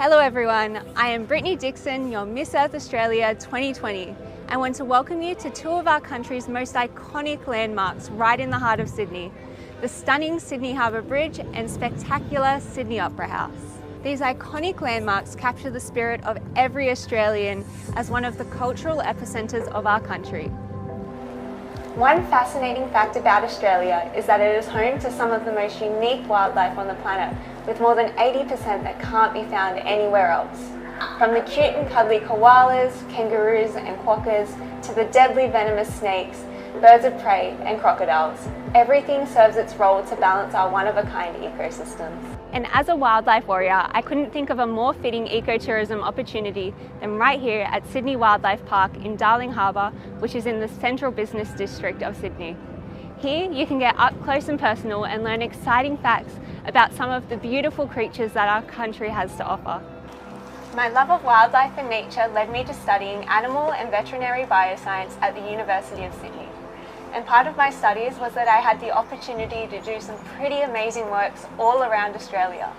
Hello everyone, I am Brittany Dixon, your Miss Earth Australia 2020. I want to welcome you to two of our country's most iconic landmarks right in the heart of Sydney, the stunning Sydney Harbour Bridge and spectacular Sydney Opera House. These iconic landmarks capture the spirit of every Australian as one of the cultural epicentres of our country. One fascinating fact about Australia is that it is home to some of the most unique wildlife on the planet, with more than 80% that can't be found anywhere else. From the cute and cuddly koalas, kangaroos and quokkas, to the deadly venomous snakes, birds of prey and crocodiles, everything serves its role to balance our one-of-a-kind ecosystems. And as a wildlife warrior, I couldn't think of a more fitting ecotourism opportunity than right here at Sydney Wildlife Park in Darling Harbour, which is in the central business district of Sydney. Here you can get up close and personal and learn exciting facts about some of the beautiful creatures that our country has to offer. My love of wildlife and nature led me to studying animal and veterinary bioscience at the University of Sydney. And part of my studies was that I had the opportunity to do some pretty amazing works all around Australia.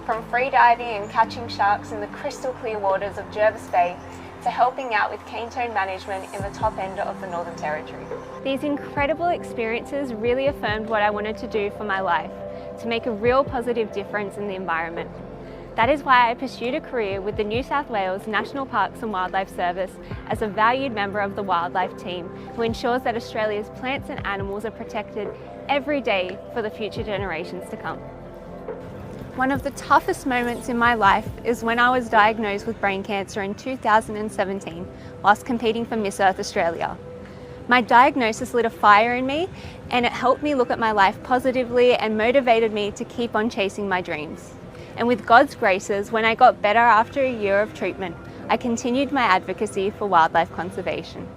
From free diving and catching sharks in the crystal clear waters of Jervis Bay to helping out with cane toad management in the top end of the Northern Territory. These incredible experiences really affirmed what I wanted to do for my life, to make a real positive difference in the environment. That is why I pursued a career with the New South Wales National Parks and Wildlife Service as a valued member of the wildlife team who ensures that Australia's plants and animals are protected every day for the future generations to come. One of the toughest moments in my life is when I was diagnosed with brain cancer in 2017 whilst competing for Miss Earth Australia. My diagnosis lit a fire in me and it helped me look at my life positively and motivated me to keep on chasing my dreams. And with God's graces, when I got better after a year of treatment, I continued my advocacy for wildlife conservation.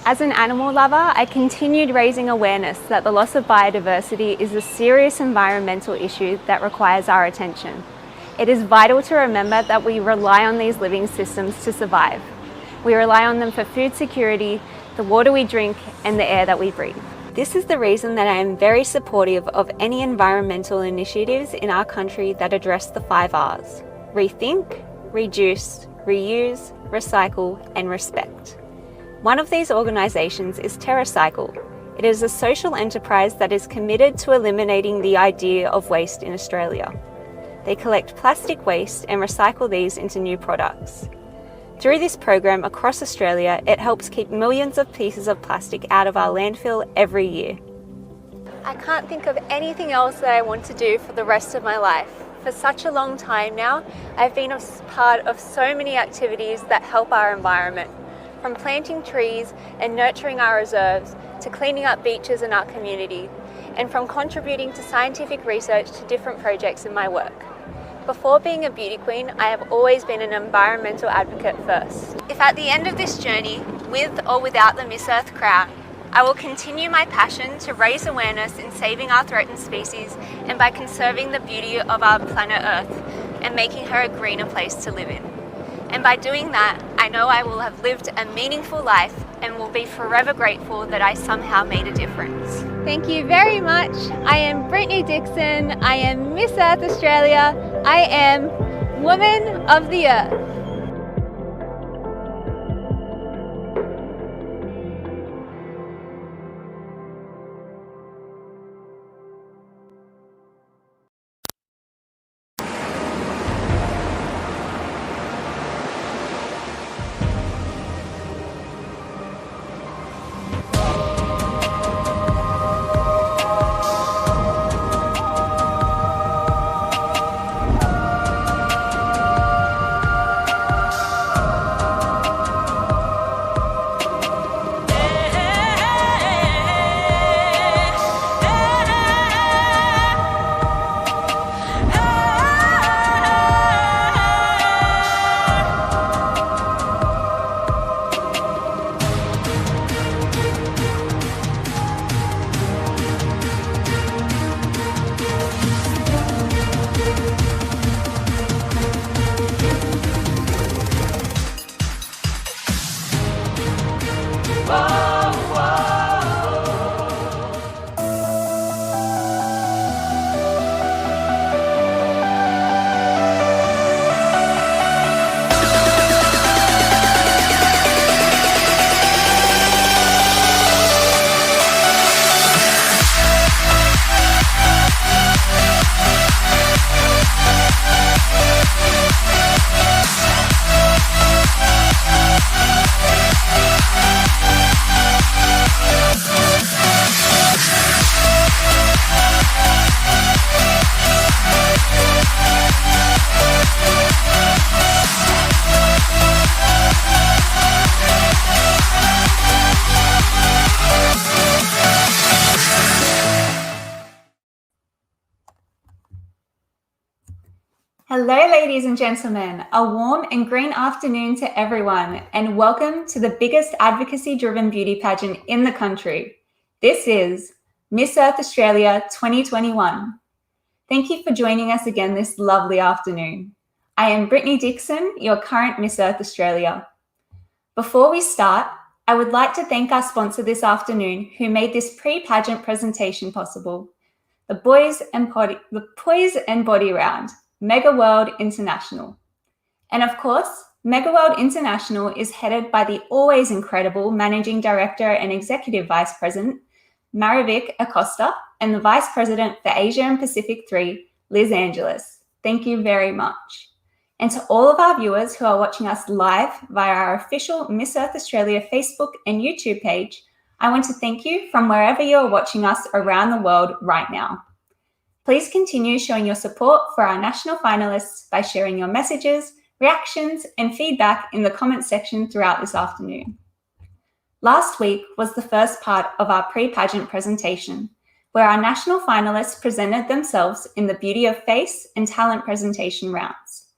As an animal lover, I continued raising awareness that the loss of biodiversity is a serious environmental issue that requires our attention. It is vital to remember that we rely on these living systems to survive. We rely on them for food security, the water we drink, and the air that we breathe. This is the reason that I am very supportive of any environmental initiatives in our country that address the 5 R's: rethink, reduce, reuse, recycle, and respect. One of these organisations is TerraCycle. It is a social enterprise that is committed to eliminating the idea of waste in Australia. They collect plastic waste and recycle these into new products. Through this program across Australia, it helps keep millions of pieces of plastic out of our landfill every year. I can't think of anything else that I want to do for the rest of my life. For such a long time now, I've been a part of so many activities that help our environment, from planting trees and nurturing our reserves to cleaning up beaches in our community, and from contributing to scientific research to different projects in my work. Before being a beauty queen, I have always been an environmental advocate first. If at the end of this journey, with or without the Miss Earth crown, I will continue my passion to raise awareness in saving our threatened species and by conserving the beauty of our planet Earth and making her a greener place to live in. And by doing that, I know I will have lived a meaningful life and will be forever grateful that I somehow made a difference. Thank you very much. I am Brittany Dixon. I am Miss Earth Australia. I am Woman of the Earth. Hello, ladies and gentlemen. A warm and green afternoon to everyone, and welcome to the biggest advocacy-driven beauty pageant in the country. This is Miss Earth Australia 2021. Thank you for joining us again this lovely afternoon. I am Brittany Dixon, your current Miss Earth Australia. Before we start, I would like to thank our sponsor this afternoon who made this pre-pageant presentation possible, the Poise and Body Round, Mega World International. And of course, Mega World International is headed by the always incredible Managing Director and Executive Vice President, Maravik Acosta, and the Vice President for Asia and Pacific 3, Liz Angeles. Thank you very much. And to all of our viewers who are watching us live via our official Miss Earth Australia Facebook and YouTube page, I want to thank you from wherever you are watching us around the world right now. Please continue showing your support for our national finalists by sharing your messages, reactions, and feedback in the comments section throughout this afternoon. Last week was the first part of our pre-pageant presentation, where our national finalists presented themselves in the Beauty of Face and Talent presentation rounds.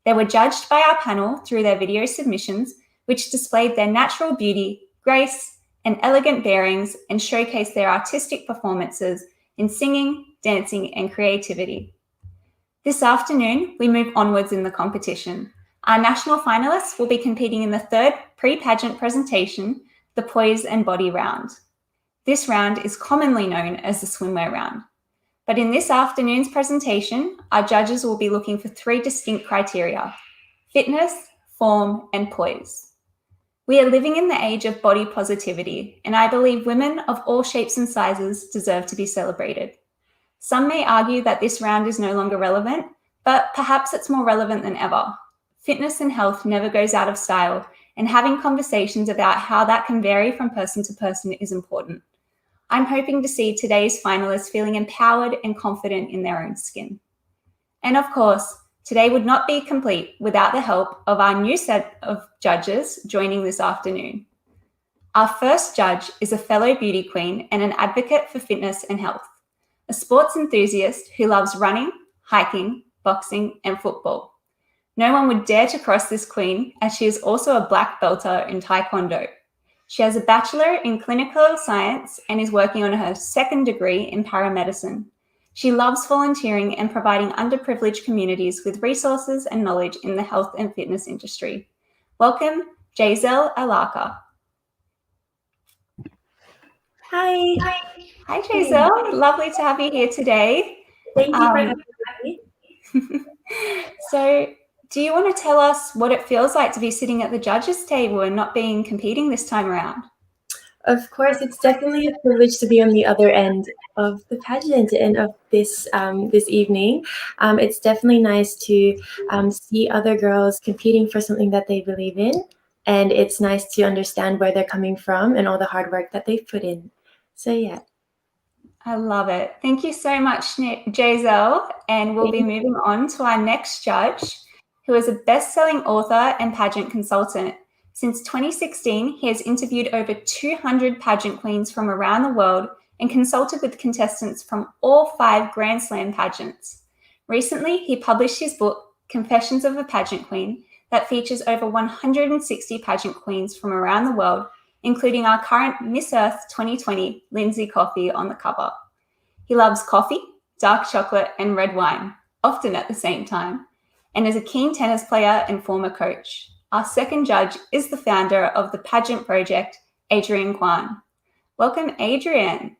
They were judged by our panel through their video submissions, which displayed their natural beauty, grace, and elegant bearings and showcased their artistic performances in singing, dancing, and creativity. This afternoon, we move onwards in the competition. Our national finalists will be competing in the third pre-pageant presentation, the Poise and Body Round. This round is commonly known as the swimwear round. But in this afternoon's presentation, our judges will be looking for three distinct criteria: fitness, form, and poise. We are living in the age of body positivity, and I believe women of all shapes and sizes deserve to be celebrated. Some may argue that this round is no longer relevant, but perhaps it's more relevant than ever. Fitness and health never goes out of style, and having conversations about how that can vary from person to person is important. I'm hoping to see today's finalists feeling empowered and confident in their own skin. And of course, today would not be complete without the help of our new set of judges joining this afternoon. Our first judge is a fellow beauty queen and an advocate for fitness and health, a sports enthusiast who loves running, hiking, boxing, and football. No one would dare to cross this queen, as she is also a black belter in Taekwondo. She has a bachelor in clinical science and is working on her second degree in paramedicine. She loves volunteering and providing underprivileged communities with resources and knowledge in the health and fitness industry. Welcome, Giselle Alaka. Hi. Hi, Giselle. Lovely to have you here today. Thank you for having me. So, do you want to tell us what it feels like to be sitting at the judges' table and not being competing this time around? Of course, it's definitely a privilege to be on the other end of the pageant and of this evening. It's definitely nice to see other girls competing for something that they believe in, and it's nice to understand where they're coming from and all the hard work that they've put in. So yeah. I love it. Thank you so much, Giselle. And we'll be moving on to our next judge, who is a best-selling author and pageant consultant. Since 2016, he has interviewed over 200 pageant queens from around the world and consulted with contestants from all 5 Grand Slam pageants. Recently, he published his book, Confessions of a Pageant Queen, that features over 160 pageant queens from around the world, including our current Miss Earth 2020, Lindsay Coffey, on the cover. He loves coffee, dark chocolate, and red wine, often at the same time, and is a keen tennis player and former coach. Our second judge is the founder of the pageant project, Adrian Kwan. Welcome, Adrian.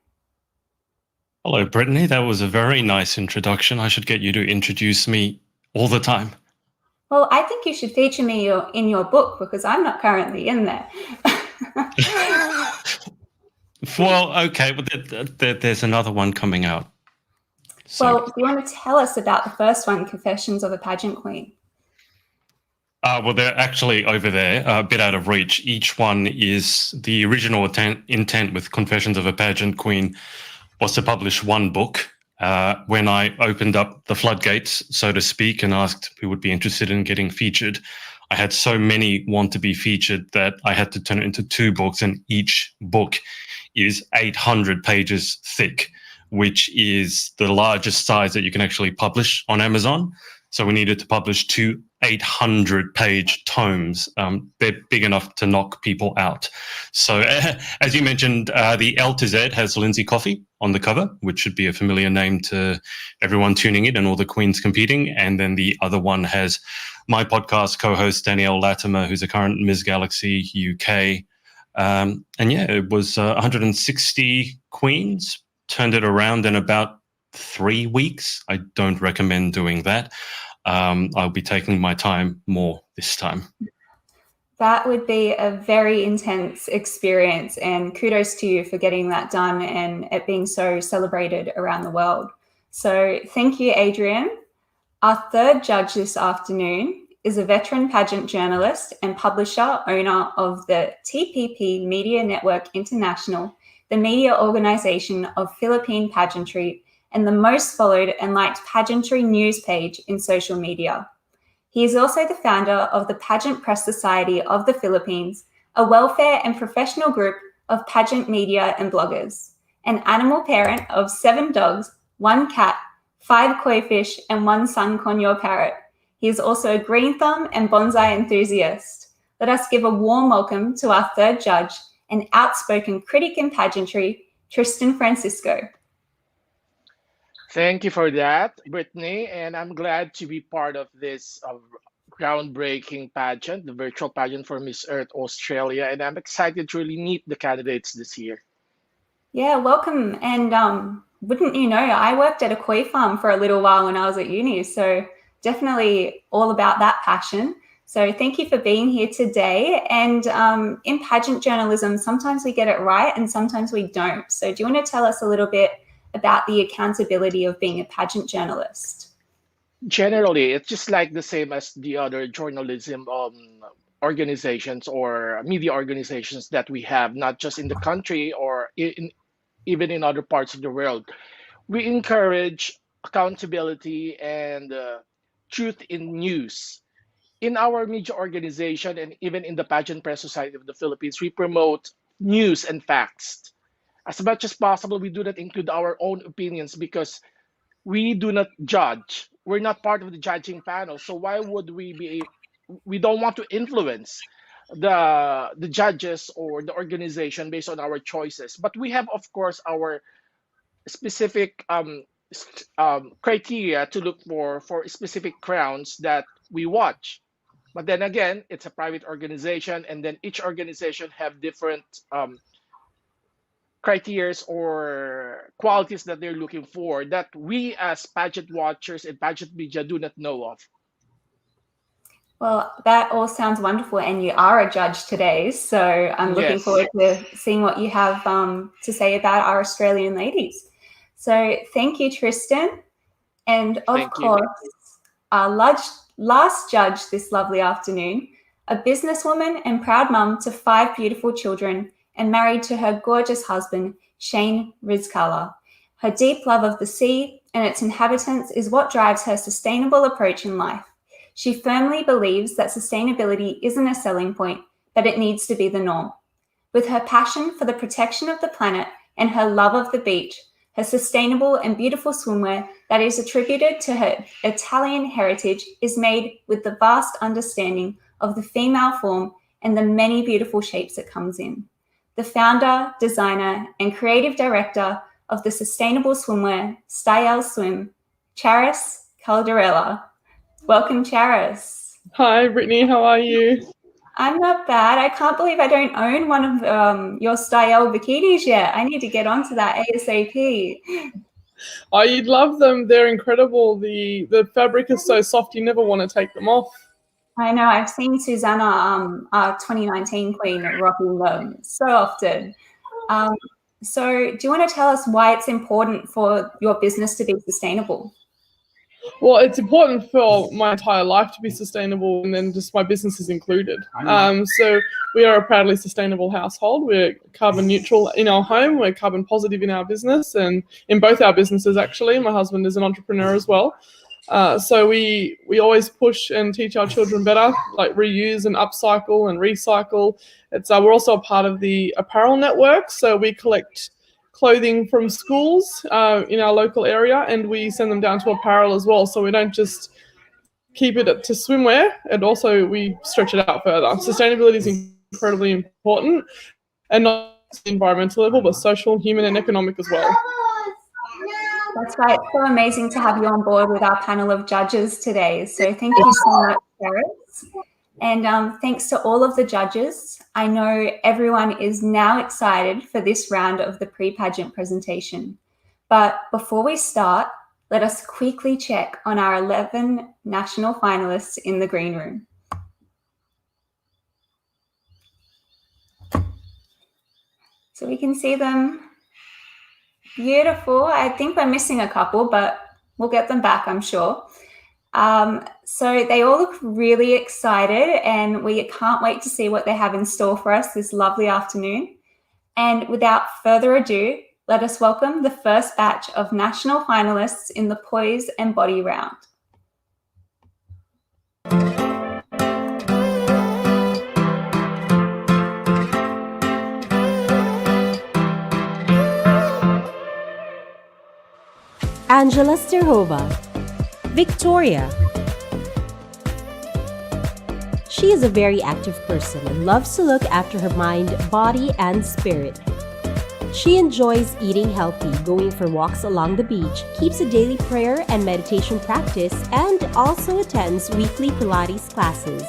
Hello, Brittany. That was a very nice introduction. I should get you to introduce me all the time. Well, I think you should feature me in your book because I'm not currently in there. Well, okay, but there's another one coming out. So, well, do you want to tell us about the first one, Confessions of a Pageant Queen? well, they're actually over there, a bit out of reach. Each one is the original intent with Confessions of a Pageant Queen was to publish one book. When I opened up the floodgates, so to speak, and asked who would be interested in getting featured, I had so many want to be featured that I had to turn it into 2 books, and each book is 800 pages thick, which is the largest size that you can actually publish on Amazon. So we needed to publish 2 800-page tomes. They're big enough to knock people out. So as you mentioned, the L to Z has Lindsay Coffey on the cover, which should be a familiar name to everyone tuning in and all the queens competing. And then the other one has my podcast co-host, Danielle Latimer, who's a current Ms. Galaxy UK. And yeah, it was 160 queens, turned it around in about 3 weeks. I don't recommend doing that. I'll be taking my time more this time. That would be a very intense experience, and kudos to you for getting that done and it being so celebrated around the world. So thank you, Adrian. Our third judge this afternoon is a veteran pageant journalist and publisher, owner of the TPP Media Network International, the media organization of Philippine pageantry, and the most followed and liked pageantry news page in social media. He is also the founder of the Pageant Press Society of the Philippines, a welfare and professional group of pageant media and bloggers, an animal parent of 7 dogs, 1 cat, 5 koi fish, and 1 sun conure parrot. He is also a green thumb and bonsai enthusiast. Let us give a warm welcome to our third judge, an outspoken critic in pageantry, Tristan Francisco. Thank you for that, Brittany, and I'm glad to be part of this groundbreaking pageant, the virtual pageant for Miss Earth Australia, and I'm excited to really meet the candidates this year. Yeah, welcome. And wouldn't you know, I worked at a koi farm for a little while when I was at uni, so definitely all about that passion. So thank you for being here today. And in pageant journalism, sometimes we get it right and sometimes we don't. So do you want to tell us a little bit about the accountability of being a pageant journalist? Generally, it's just like the same as the other journalism organizations or media organizations that we have, not just in the country or even in other parts of the world. We encourage accountability and truth in news. In our media organization and even in the Pageant Press Society of the Philippines, we promote news and facts. As much as possible, we do not include our own opinions because we do not judge. We're not part of the judging panel. So why would we be? We don't want to influence the judges or the organization based on our choices. But we have, of course, our specific criteria to look for specific crowns that we watch. But then again, it's a private organization, and then each organization have different criteria or qualities that they're looking for that we as pageant watchers and pageant media do not know of. Well, that all sounds wonderful, and you are a judge today, so I'm looking forward to seeing what you have to say about our Australian ladies. So thank you, Tristan. And of course, our last judge this lovely afternoon, a businesswoman and proud mum to 5 beautiful children and married to her gorgeous husband, Shane Rizkala. Her deep love of the sea and its inhabitants is what drives her sustainable approach in life. She firmly believes that sustainability isn't a selling point, but it needs to be the norm. With her passion for the protection of the planet and her love of the beach, her sustainable and beautiful swimwear that is attributed to her Italian heritage is made with the vast understanding of the female form and the many beautiful shapes it comes in. The founder, designer, and creative director of the sustainable swimwear, Style Swim, Charis Caldarella. Welcome, Charis. Hi, Brittany. How are you? I'm not bad. I can't believe I don't own one of your Style bikinis yet. I need to get onto that ASAP. Oh, you'd love them. They're incredible. The fabric is so soft, you never want to take them off. I know. I've seen Susanna, our 2019 queen, rocking them so often. So do you want to tell us why it's important for your business to be sustainable? Well, it's important for my entire life to be sustainable, and then just my business is included. So we are a proudly sustainable household. We're carbon neutral in our home. We're carbon positive in our business, and in both our businesses, actually. My husband is an entrepreneur as well. So we always push and teach our children better, like reuse and upcycle and recycle. We're also a part of the apparel network, so we collect clothing from schools in our local area, and we send them down to apparel as well. So we don't just keep it to swimwear, and also we stretch it out further. Sustainability is incredibly important, and not just the environmental level, but social, human, and economic as well. That's right. It's so amazing to have you on board with our panel of judges today. So thank you so much, Paris. And thanks to all of the judges. I know everyone is now excited for this round of the pre-pageant presentation. But before we start, let us quickly check on our 11 national finalists in the green room. So we can see them. Beautiful. I think we're missing a couple, but we'll get them back, I'm sure. So they all look really excited, and we can't wait to see what they have in store for us this lovely afternoon. And without further ado, let us welcome the first batch of national finalists in the Poise and Body Round. Angela Sterhova. Victoria. She is a very active person and loves to look after her mind, body, and spirit. She enjoys eating healthy, going for walks along the beach, keeps a daily prayer and meditation practice, and also attends weekly Pilates classes.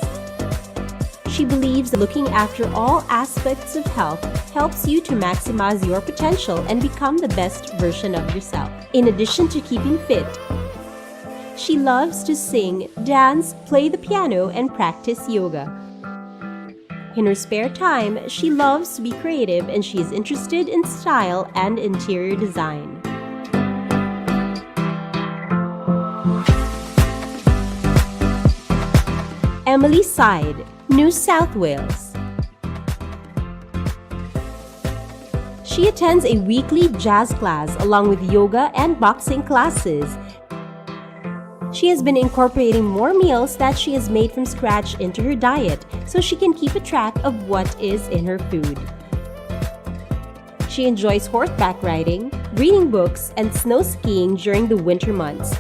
She believes that looking after all aspects of health helps you to maximize your potential and become the best version of yourself. In addition to keeping fit, she loves to sing, dance, play the piano, and practice yoga. In her spare time, she loves to be creative, and she is interested in style and interior design. Emily Side, New South Wales. She attends a weekly jazz class along with yoga and boxing classes. She has been incorporating more meals that she has made from scratch into her diet so she can keep a track of what is in her food. She enjoys horseback riding, reading books, and snow skiing during the winter months.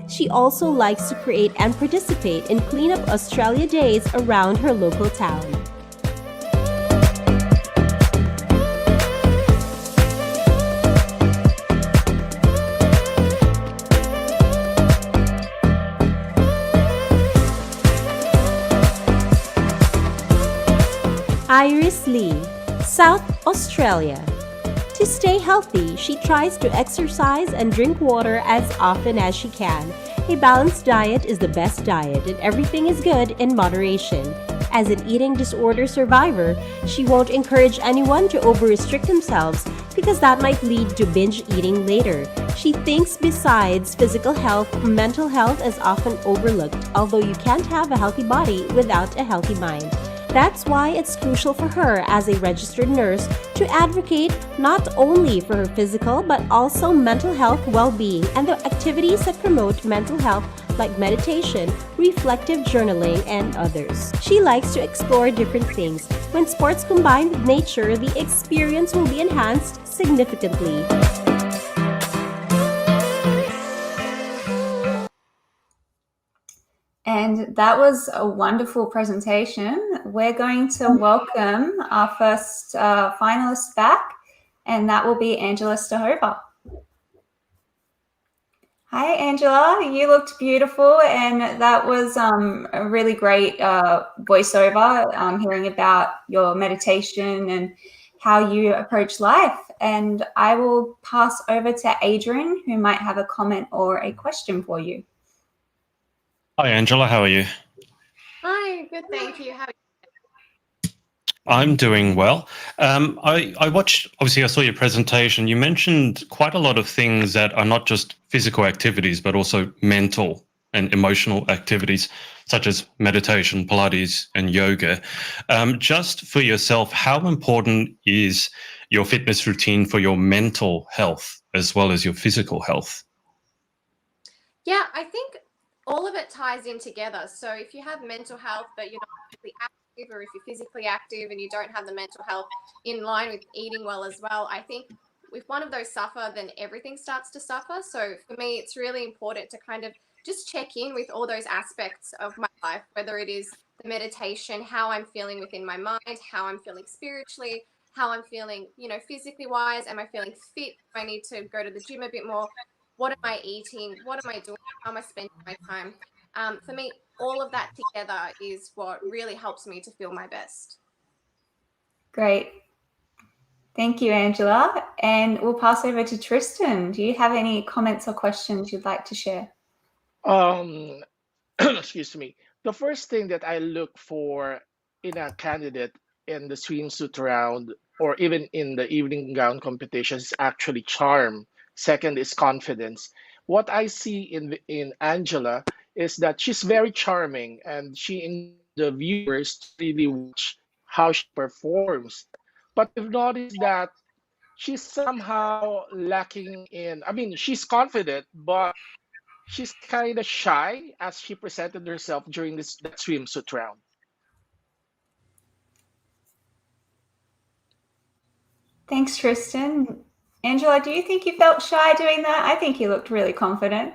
She also likes to create and participate in Clean Up Australia Days around her local town. Iris Lee, South Australia. To stay healthy, she tries to exercise and drink water as often as she can. A balanced diet is the best diet, and everything is good in moderation. As an eating disorder survivor, she won't encourage anyone to over-restrict themselves because that might lead to binge eating later. She thinks besides physical health, mental health is often overlooked, although you can't have a healthy body without a healthy mind. That's why it's crucial for her as a registered nurse to advocate not only for her physical but also mental health well-being and the activities that promote mental health like meditation, reflective journaling, and others. She likes to explore different things. When sports combine with nature, the experience will be enhanced significantly. And that was a wonderful presentation. We're going to welcome our first finalist back, and that will be Angela Sterhova. Hi, Angela. You looked beautiful, and that was a really great voiceover, hearing about your meditation and how you approach life. And I will pass over to Adrian, who might have a comment or a question for you. Hi, Angela. How are you? Hi, good, thank you. How are you? I'm doing well. I watched, obviously, I saw your presentation. You mentioned quite a lot of things that are not just physical activities, but also mental and emotional activities, such as meditation, Pilates, and yoga. Just for yourself, how important is your fitness routine for your mental health as well as your physical health? Yeah, I think all of it ties in together. So if you have mental health, but you're not physically active, or if you're physically active and you don't have the mental health in line with eating well as well, I think if one of those suffer, then everything starts to suffer. So for me, it's really important to kind of just check in with all those aspects of my life, whether it is the meditation, how I'm feeling within my mind, how I'm feeling spiritually, how I'm feeling, physically wise. Am I feeling fit? Do I need to go to the gym a bit more? What am I eating? What am I doing? How am I spending my time? For me, all of that together is what really helps me to feel my best. Great. Thank you, Angela. And we'll pass over to Tristan. Do you have any comments or questions you'd like to share? Um, excuse me. The first thing that I look for in a candidate in the swimsuit round or even in the evening gown competition is actually charm. Second is confidence. What I see in Angela is that she's very charming and she encourages the viewers to really watch how she performs. But we've noticed that she's somehow lacking in, I mean, she's confident, but she's kind of shy as she presented herself during that swimsuit round. Thanks, Tristan. Angela, do you think you felt shy doing that? I think you looked really confident.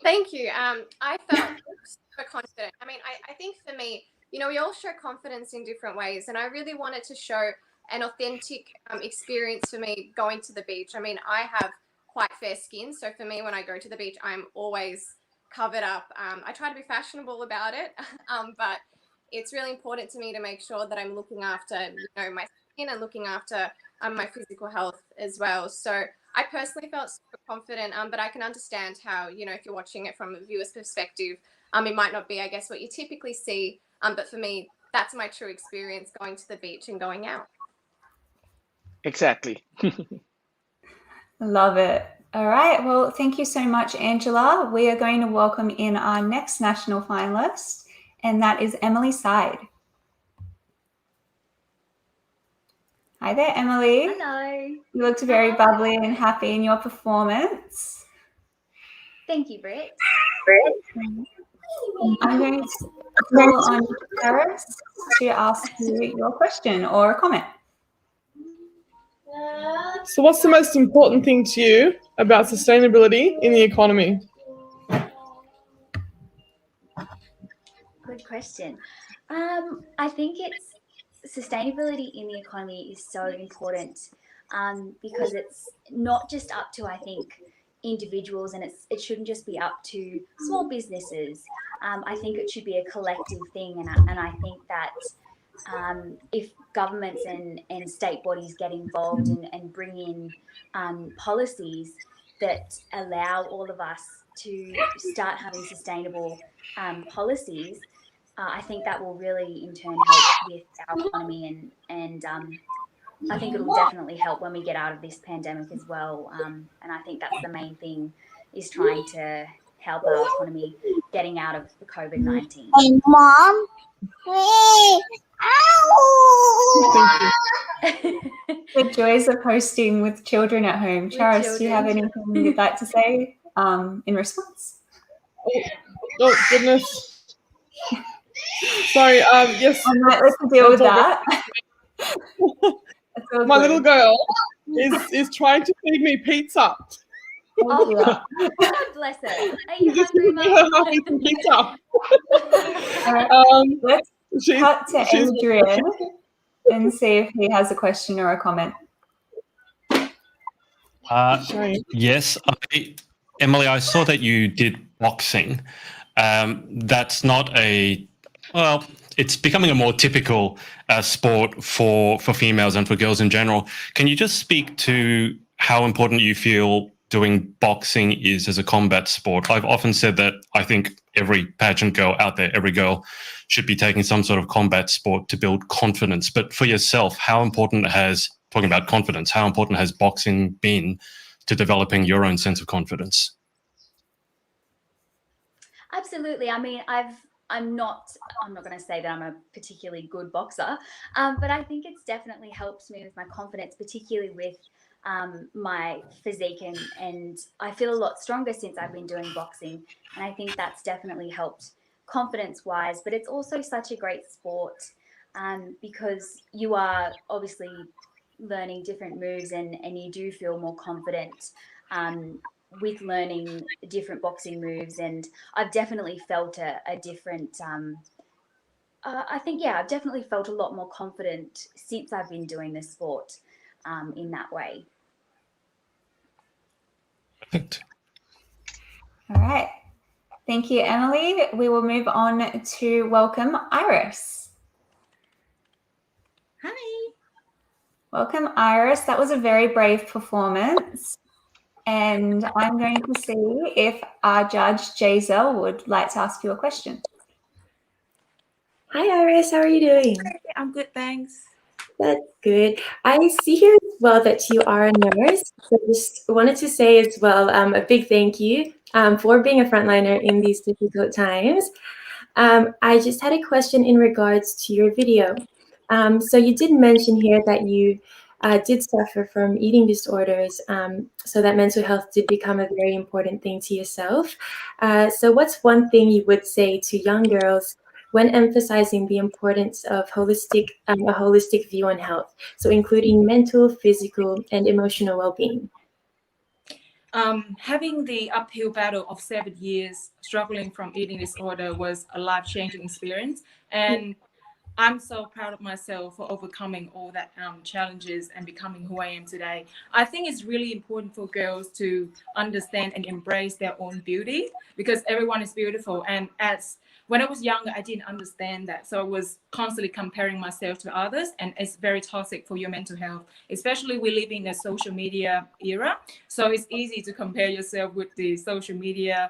Thank you. I felt super confident. I mean, I think for me, we all show confidence in different ways, and I really wanted to show an authentic experience for me going to the beach. I mean, I have quite fair skin, so for me, when I go to the beach, I'm always covered up. I try to be fashionable about it, but it's really important to me to make sure that I'm looking after, my skin and looking after my physical health as well. So I personally felt super confident, but I can understand how, if you're watching it from a viewer's perspective, it might not be, I guess, what you typically see. But for me, that's my true experience going to the beach and going out. Exactly. Love it. All right. Well, thank you so much, Angela. We are going to welcome in our next national finalist, and that is Emily Side. Hi there, Emily. Hello. You looked very bubbly and happy in your performance. Thank you, Britt. I'm going to call on Paris to ask you your question or a comment. So what's the most important thing to you about sustainability in the economy? Good question. I think it's sustainability in the economy is so important because it's not just up to, I think, individuals, and it shouldn't just be up to small businesses. I think it should be a collective thing, and I think that if governments and state bodies get involved and bring in policies that allow all of us to start having sustainable policies, I think that will really in turn help with our economy, and I think it'll definitely help when we get out of this pandemic as well. And I think that's the main thing, is trying to help our economy getting out of the COVID-19. Hey, Mom. The joys of hosting with children at home. Charis, do you have anything you'd like to say in response? Oh goodness. Sorry, yes. I might let you deal with that. My little girl is trying to feed me pizza. Oh, God bless her. Are you hungry, Mum? Pizza. Let's cut to Adrian and see if he has a question or a comment. Yes, Emily, I saw that you did boxing. That's not it's becoming a more typical sport for females and for girls in general. Can you just speak to how important you feel doing boxing is as a combat sport? I've often said that I think every pageant girl out there, every girl, should be taking some sort of combat sport to build confidence. But for yourself, how important talking about confidence, how important has boxing been to developing your own sense of confidence? Absolutely. I mean, I'm not going to say that I'm a particularly good boxer, but I think it's definitely helped me with my confidence, particularly with my physique, and I feel a lot stronger since I've been doing boxing, and I think that's definitely helped confidence-wise. But it's also such a great sport because you are obviously learning different moves, and you do feel more confident with learning different boxing moves, and I've definitely felt a different. I think, yeah, I've definitely felt a lot more confident since I've been doing the sport in that way. Perfect. All right. Thank you, Emily. We will move on to welcome Iris. Hi. Welcome, Iris. That was a very brave performance. And I'm going to see if our judge, Jazel, would like to ask you a question. Hi, Iris. How are you doing? I'm good, thanks. That's good. I see here as well that you are a nurse. So just wanted to say as well a big thank you for being a frontliner in these difficult times. I just had a question in regards to your video. So you did mention here that you did suffer from eating disorders, so that mental health did become a very important thing to yourself. So what's one thing you would say to young girls when emphasizing the importance of a holistic view on health, so including mental, physical, and emotional well-being? Having the uphill battle of 7 years struggling from eating disorder was a life-changing experience, and I'm so proud of myself for overcoming all that challenges and becoming who I am today. I think it's really important for girls to understand and embrace their own beauty, because everyone is beautiful. And when I was younger, I didn't understand that. So I was constantly comparing myself to others, and it's very toxic for your mental health, especially we live in a social media era. So it's easy to compare yourself with the social media,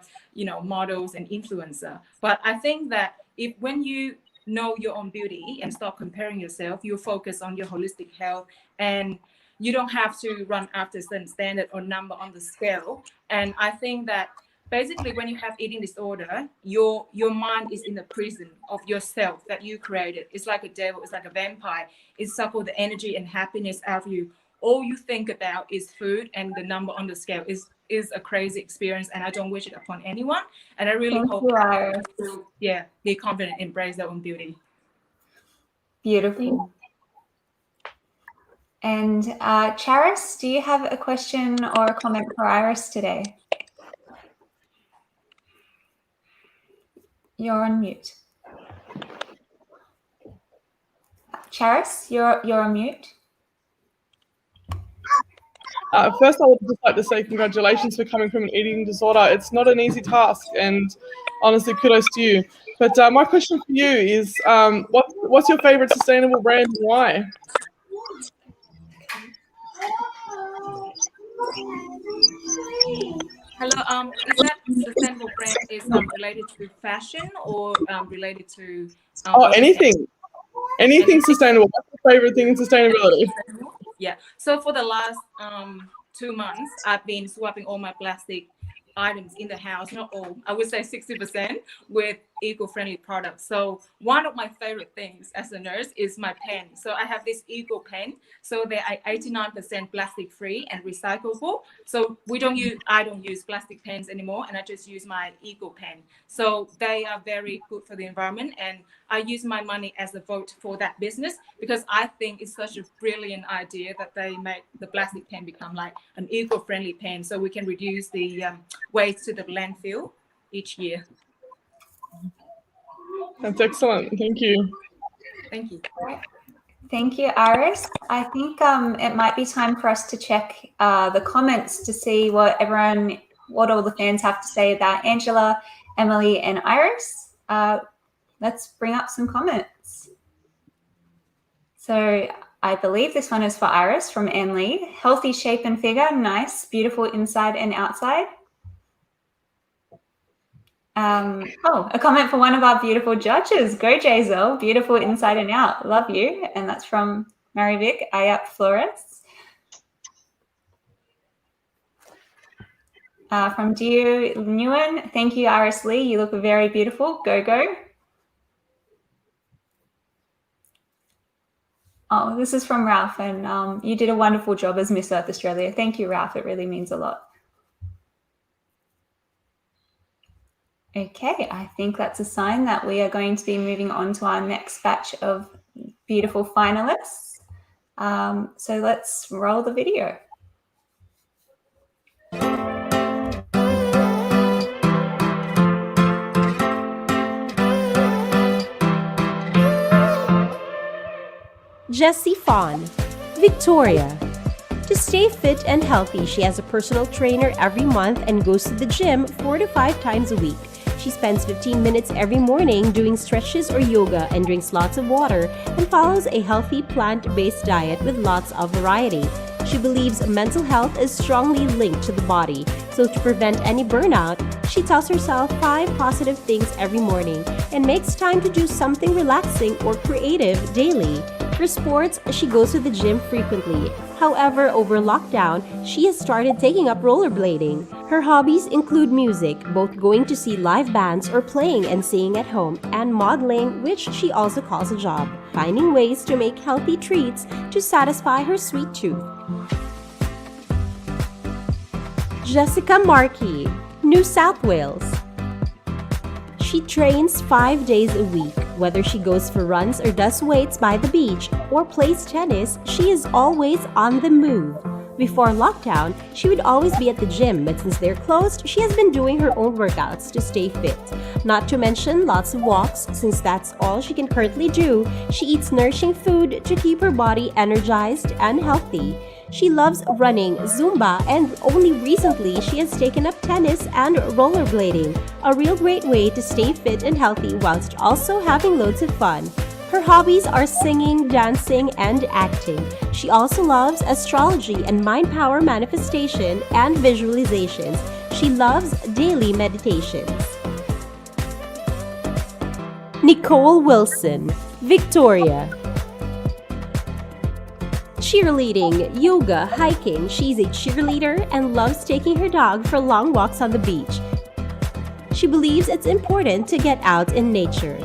models and influencer. But I think that when you know your own beauty and stop comparing yourself, you focus on your holistic health, and you don't have to run after certain standard or number on the scale. And I think that basically when you have eating disorder, your mind is in the prison of yourself that you created. It's like a devil, it's like a vampire. It sucks all the energy and happiness out of you. All you think about is food, and the number on the scale is a crazy experience, and I don't wish it upon anyone. And I really hope to be confident, embrace their own beauty. Beautiful. And Charis, do you have a question or a comment for Iris today? You're on mute. Charis, you're on mute. First, I would just like to say congratulations for coming from an eating disorder. It's not an easy task, and honestly, kudos to you. But my question for you is, what's your favorite sustainable brand and why? Hello, is that sustainable brand is related to fashion or related to Anything. Anything sustainable. What's your favorite thing in sustainability? Yeah. So for the last 2 months, I've been swapping all my plastic items in the house, not all, I would say 60%, with eco-friendly products. So one of my favorite things as a nurse is my pen. So I have this eco pen. So they are 89% plastic free and recyclable. So I don't use plastic pens anymore, and I just use my eco pen. So they are very good for the environment, and I use my money as a vote for that business, because I think it's such a brilliant idea that they make the plastic pen become like an eco-friendly pen, so we can reduce the waste to the landfill each year. That's excellent. Thank you. Thank you. Thank you, Iris. I think it might be time for us to check the comments to see what all the fans have to say about Angela, Emily, and Iris. Let's bring up some comments. So I believe this one is for Iris from Anne Lee. Healthy shape and figure, nice, beautiful inside and outside. A comment for one of our beautiful judges. Go, Jazel. Beautiful inside and out. Love you. And that's from Marivic Ayap Flores. From Dio Nguyen. Thank you, Iris Lee. You look very beautiful. Go, go. Oh, this is from Ralph. And you did a wonderful job as Miss Earth Australia. Thank you, Ralph. It really means a lot. Okay, I think that's a sign that we are going to be moving on to our next batch of beautiful finalists. So let's roll the video. Jessie Fawn. Victoria. To stay fit and healthy, she has a personal trainer every month and goes to the gym 4 to 5 times a week. She spends 15 minutes every morning doing stretches or yoga and drinks lots of water and follows a healthy plant-based diet with lots of variety. She believes mental health is strongly linked to the body, so to prevent any burnout, she tells herself 5 positive things every morning and makes time to do something relaxing or creative daily. For sports, she goes to the gym frequently. However, over lockdown, she has started taking up rollerblading. Her hobbies include music, both going to see live bands or playing and singing at home, and modeling, which she also calls a job, finding ways to make healthy treats to satisfy her sweet tooth. Jessica Markey, New South Wales. She trains 5 days a week. Whether she goes for runs or does weights by the beach or plays tennis, she is always on the move. Before lockdown, she would always be at the gym, but since they're closed, she has been doing her own workouts to stay fit. Not to mention lots of walks, since that's all she can currently do. She eats nourishing food to keep her body energized and healthy. She loves running, Zumba, and only recently she has taken up tennis and rollerblading, a real great way to stay fit and healthy whilst also having loads of fun. Her hobbies are singing, dancing, and acting. She also loves astrology and mind power manifestation and visualizations. She loves daily meditations. Nicole Wilson, Victoria. Cheerleading, yoga, hiking. She's a cheerleader and loves taking her dog for long walks on the beach. She believes it's important to get out in nature.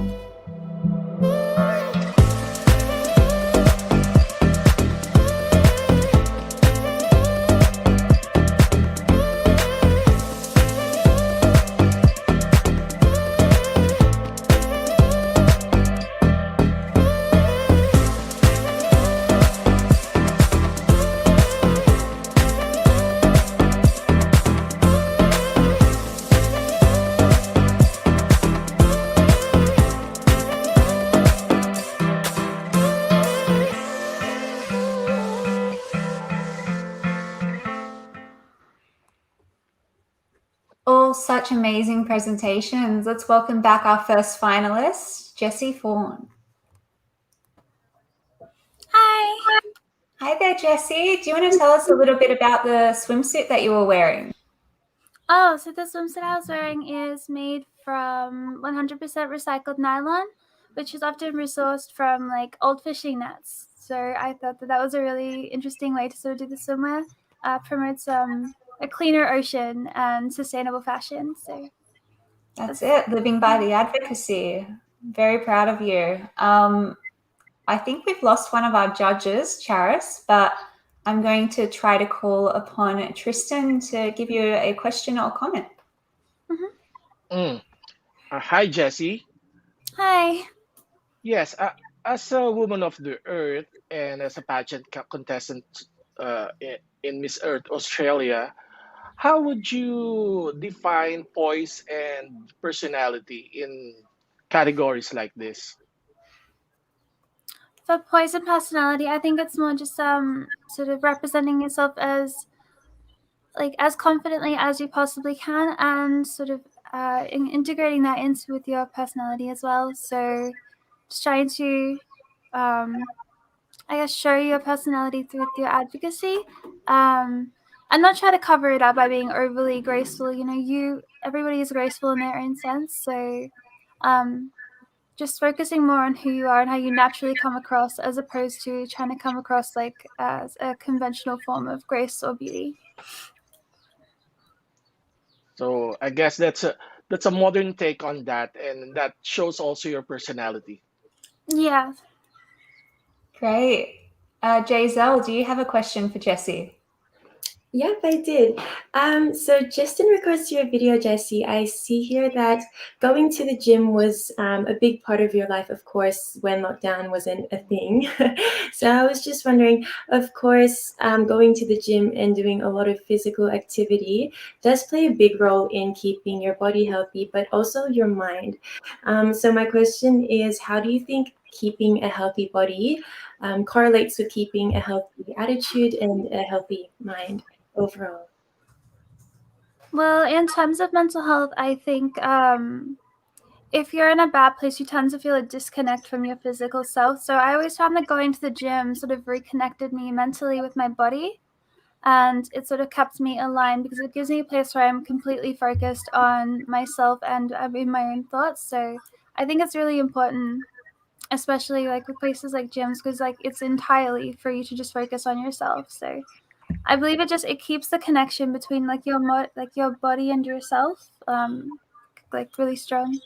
All such amazing presentations. Let's welcome back our first finalist, Jessie Fawn. Hi. Hi there, Jessie. Do you want to tell us a little bit about the swimsuit that you were wearing? Oh, so the swimsuit I was wearing is made from 100% recycled nylon, which is often resourced from like old fishing nets. So I thought that was a really interesting way to sort of do the swimwear. Promotes a cleaner ocean and sustainable fashion. So that's it, living by the advocacy. Very proud of you. I think we've lost one of our judges, Charis, but I'm going to try to call upon Tristan to give you a question or comment. Hi, Jessie. Hi. Yes, as a woman of the earth and as a pageant contestant in Miss Earth Australia, how would you define poise and personality in categories like this? For poise and personality, I think it's more just sort of representing yourself as confidently as you possibly can, and sort of integrating that into with your personality as well. So just trying to I guess show your personality through your advocacy, and not try to cover it up by being overly graceful. You know, everybody is graceful in their own sense. So just focusing more on who you are and how you naturally come across, as opposed to trying to come across like as a conventional form of grace or beauty. So I guess that's a modern take on that, and that shows also your personality. Yeah. Great. Giselle, do you have a question for Jessie? Yep, I did. So just in regards to your video, Jessie, I see here that going to the gym was a big part of your life, of course, when lockdown wasn't a thing. So I was just wondering, of course, going to the gym and doing a lot of physical activity does play a big role in keeping your body healthy, but also your mind. So my question is, how do you think keeping a healthy body correlates with keeping a healthy attitude and a healthy mind overall. Well, in terms of mental health, I think if you're in a bad place, you tend to feel a disconnect from your physical self. So I always found that going to the gym sort of reconnected me mentally with my body. And it sort of kept me aligned because it gives me a place where I'm completely focused on myself and I'm in my own thoughts. So I think it's really important, especially like with places like gyms, because like it's entirely for you to just focus on yourself. So I believe it keeps the connection between like your body and yourself like really strong.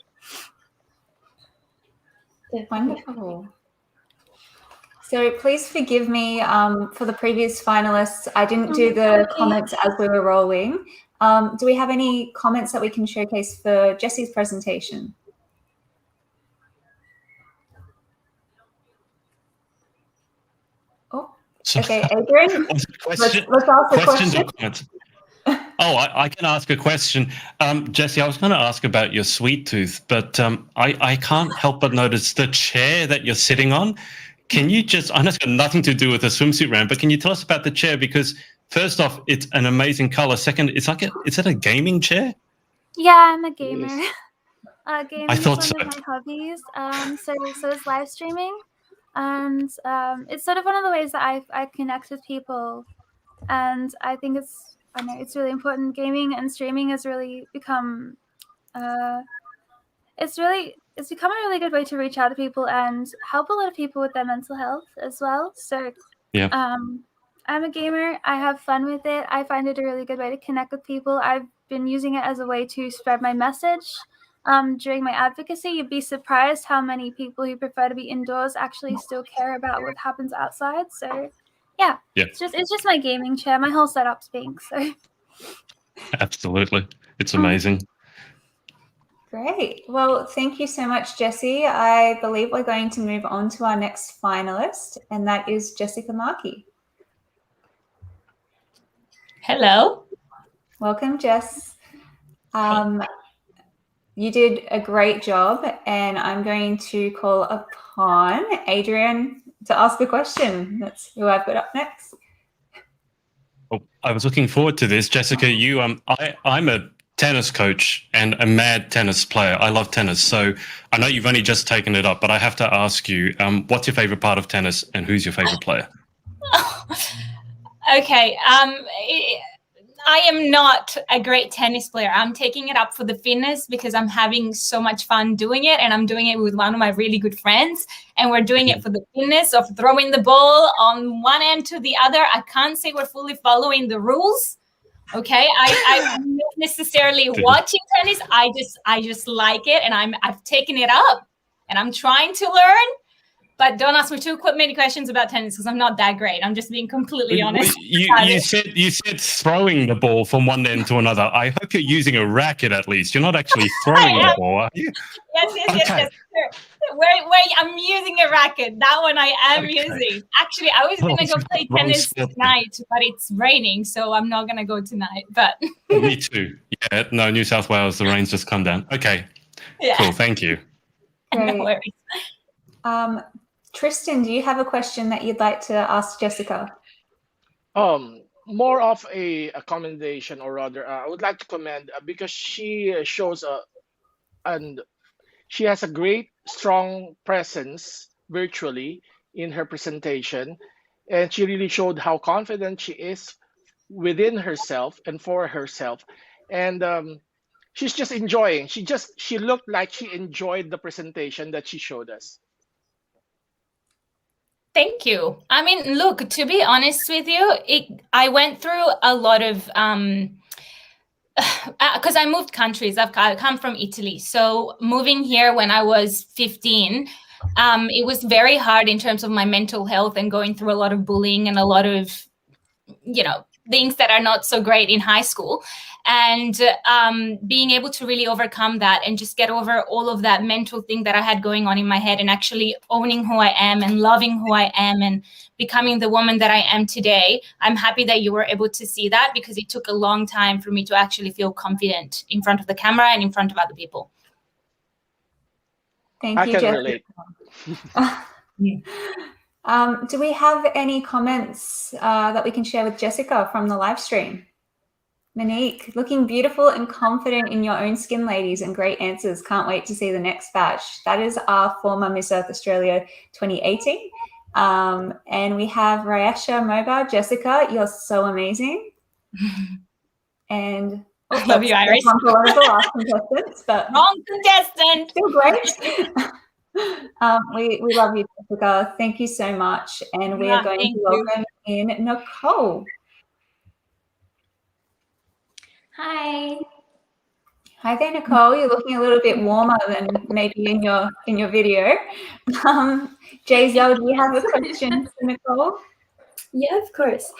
Wonderful. So please forgive me for the previous finalists. I didn't do the comments as we were rolling. Do we have any comments that we can showcase for Jessie's presentation? Oh, okay, Adrian, let's ask a question. Oh, I can ask a question. Jessie, I was going to ask about your sweet tooth, but I can't help but notice the chair that you're sitting on. Can you I know it's got nothing to do with the swimsuit round, but can you tell us about the chair? Because first off, it's an amazing color. Second, is it a gaming chair? Yeah, I'm a gamer. Gaming I thought is one of my hobbies. So is live streaming. And it's sort of one of the ways that I connect with people. And I think it's really important. Gaming and streaming has really become it's become a really good way to reach out to people and help a lot of people with their mental health as well. So yeah. I'm a gamer. I have fun with it. I find it a really good way to connect with people. I've been using it as a way to spread my message. During my advocacy, you'd be surprised how many people who prefer to be indoors actually still care about what happens outside. So yeah. It's just my gaming chair. My whole setup's pink. So absolutely, it's amazing. Great. Well, thank you so much, Jessie. I believe we're going to move on to our next finalist, and that is Jessica Markey. Hello. Welcome, Jess. You did a great job, and I'm going to call upon Adrian to ask a question. That's who I've got up next. Oh, I was looking forward to this, Jessica. I'm a tennis coach and a mad tennis player. I love tennis, so I know you've only just taken it up, but I have to ask you, what's your favorite part of tennis, and who's your favorite player? Okay. I am not a great tennis player. I'm taking it up for the fitness because I'm having so much fun doing it, and I'm doing it with one of my really good friends, and we're doing it for the fitness of throwing the ball on one end to the other. I can't say we're fully following the rules. Okay, I'm not necessarily watching tennis. I just like it, and I've taken it up, and I'm trying to learn. But don't ask me too many questions about tennis because I'm not that great. I'm just being completely honest. You said throwing the ball from one end to another. I hope you're using a racket at least. You're not actually throwing the ball, are you? Yes. Where I'm using a racket. That one I am using. Actually, I was going to go play tennis tonight, but it's raining, so I'm not going to go tonight. But me too. Yeah, no, New South Wales, the rain's just come down. Okay, cool. Thank you. No worries. Tristan, do you have a question that you'd like to ask Jessica? More of a commendation, or rather, I would like to commend because she shows and she has a great, strong presence virtually in her presentation, and she really showed how confident she is within herself and for herself, and she's just enjoying. She looked like she enjoyed the presentation that she showed us. Thank you. I mean, look, to be honest with you, I went through a lot of because I moved countries. I come from Italy, so moving here when I was 15, it was very hard in terms of my mental health and going through a lot of bullying and a lot of, things that are not so great in high school, and being able to really overcome that and just get over all of that mental thing that I had going on in my head, and actually owning who I am and loving who I am and becoming the woman that I am today. I'm happy that you were able to see that, because it took a long time for me to actually feel confident in front of the camera and in front of other people. Thank I you, can Jessica. relate. Do we have any comments that we can share with Jessica from the live stream? Monique, looking beautiful and confident in your own skin, ladies, and great answers. Can't wait to see the next batch. That is our former Miss Earth Australia 2018. And we have Raesha Moba. Jessica, you're so amazing. And I love you, Iris. One for one of the last contestants, but Wrong contestant. still great. We love you, Jessica. Thank you so much. And we are going to welcome in Nicole. Hi. Hi there, Nicole. You're looking a little bit warmer than maybe in your video. Jazel, do you have a question for Nicole? Yeah, of course.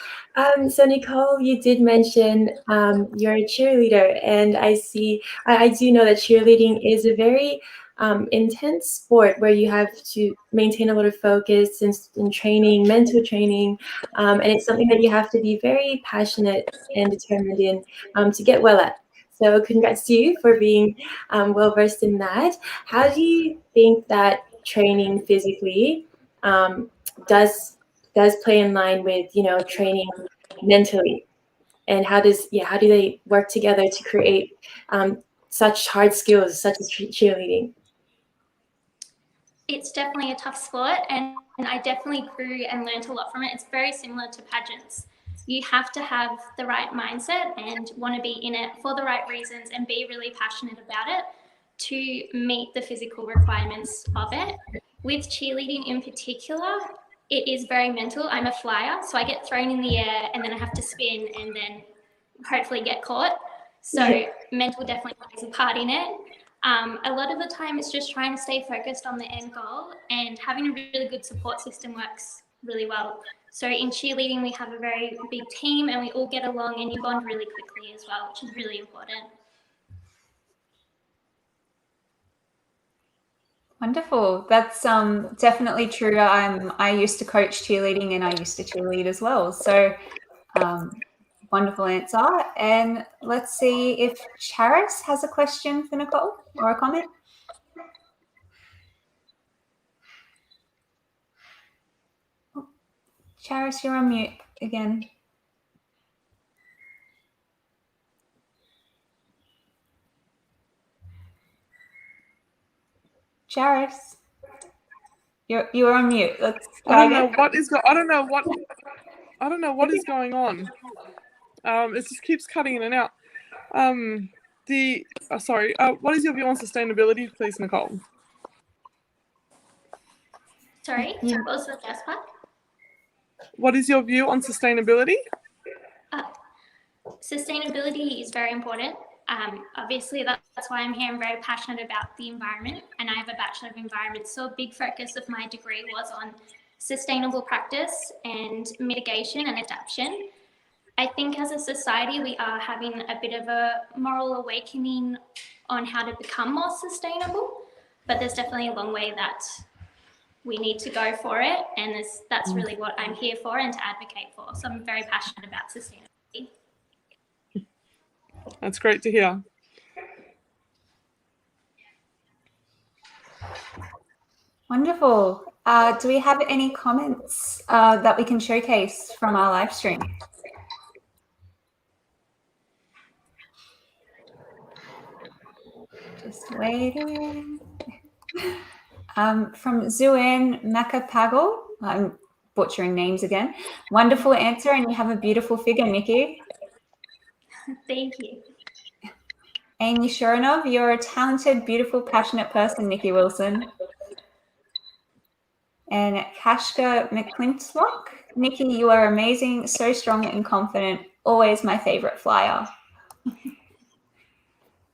So Nicole, you did mention you're a cheerleader, and I do know that cheerleading is a very intense sport where you have to maintain a lot of focus in training, mental training, and it's something that you have to be very passionate and determined in to get well at. So congrats to you for being well versed in that. How do you think that training physically does play in line with training mentally, and how do they work together to create such hard skills such as cheerleading? It's definitely a tough sport, and I definitely grew and learned a lot from it. It's very similar to pageants. You have to have the right mindset and want to be in it for the right reasons and be really passionate about it to meet the physical requirements of it. With cheerleading in particular, it is very mental. I'm a flyer, so I get thrown in the air and then I have to spin and then hopefully get caught. So mental definitely plays a part in it. A lot of the time it's just trying to stay focused on the end goal, and having a really good support system works really well. So in cheerleading, we have a very big team and we all get along and you bond really quickly as well, which is really important. Wonderful. That's definitely true. I used to coach cheerleading and I used to cheerlead as well. So wonderful answer. And let's see if Charis has a question for Nicole or a comment. Oh, Charis, you're on mute again. Charis, you're on mute. Let's I don't know what is going on. It just keeps cutting in and out. What is your view on sustainability, please, Nicole? Sorry, what was the first part? What is your view on sustainability? Sustainability is very important. Obviously, that's why I'm here. I'm very passionate about the environment, and I have a Bachelor of Environment. So a big focus of my degree was on sustainable practice and mitigation and adaptation. I think as a society, we are having a bit of a moral awakening on how to become more sustainable, but there's definitely a long way that we need to go for it, and that's really what I'm here for and to advocate for. So I'm very passionate about sustainability. That's great to hear. Wonderful. Do we have any comments that we can showcase from our live stream? Just waiting. From Zuan Macapagal, I'm butchering names again. Wonderful answer, and you have a beautiful figure, Nikki. Thank you. Amy Shuranov, you're a talented, beautiful, passionate person, Nikki Wilson. And Kashka McClintock, Nikki, you are amazing, so strong and confident, always my favorite flyer.